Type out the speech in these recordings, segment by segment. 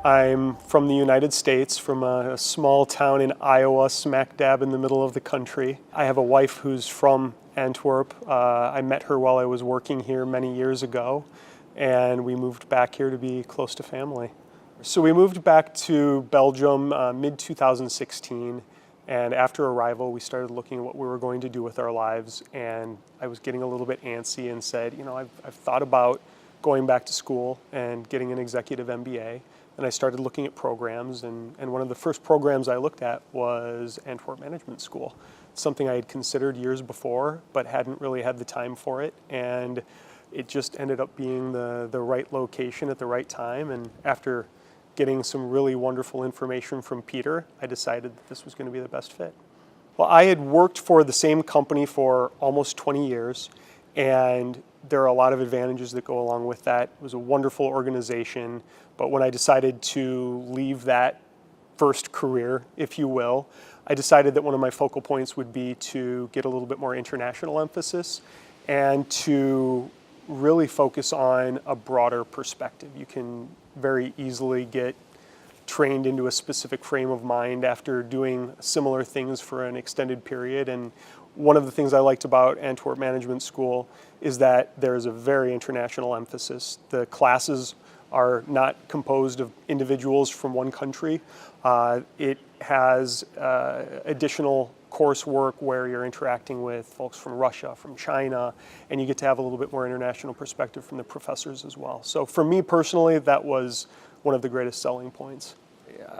I'm from the United States, from a small town in Iowa, smack dab in the middle of the country. I have a wife who's from Antwerp. I met her while I was working here many years ago, and we moved back here to be close to family. So we moved back to Belgium mid-2016, and after arrival we started looking at what we were going to do with our lives, and I was getting a little bit antsy and said, you know, I've thought about going back to school and getting an executive MBA. And I started looking at programs, and one of the first programs I looked at was Antwerp Management School. Something I had considered years before, but hadn't really had the time for it. And it just ended up being the right location at the right time. And after getting some really wonderful information from Peter, I decided that this was going to be the best fit. Well, I had worked for the same company for almost 20 years, and there are a lot of advantages that go along with that. It was a wonderful organization, but when I decided to leave that first career, if you will, I decided that one of my focal points would be to get a little bit more international emphasis and to really focus on a broader perspective. You can very easily get trained into a specific frame of mind after doing similar things for an extended period. And one of the things I liked about Antwerp Management School is that there's a very international emphasis. The classes are not composed of individuals from one country. It has additional coursework where you're interacting with folks from Russia, from China, and you get to have a little bit more international perspective from the professors as well. So for me personally, that was one of the greatest selling points.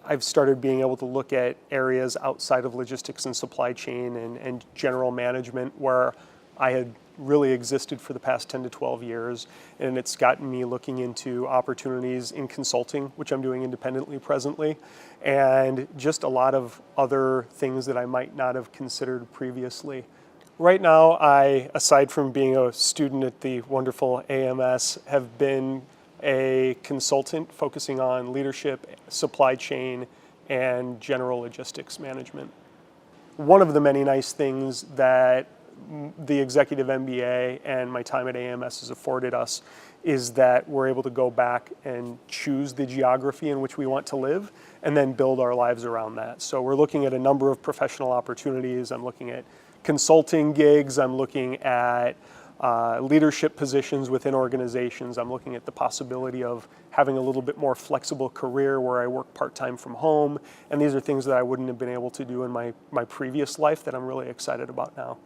I've started being able to look at areas outside of logistics and supply chain and general management where I had really existed for the past 10 to 12 years, and it's gotten me looking into opportunities in consulting, which I'm doing independently presently, and just a lot of other things that I might not have considered previously. Right now, I, aside from being a student at the wonderful AMS, have been a consultant focusing on leadership, supply chain, and general logistics management. One of the many nice things that the executive MBA and my time at AMS has afforded us is that we're able to go back and choose the geography in which we want to live and then build our lives around that. So we're looking at a number of professional opportunities. I'm looking at consulting gigs. I'm looking at leadership positions within organizations. I'm looking at the possibility of having a little bit more flexible career where I work part-time from home. And these are things that I wouldn't have been able to do in my previous life that I'm really excited about now.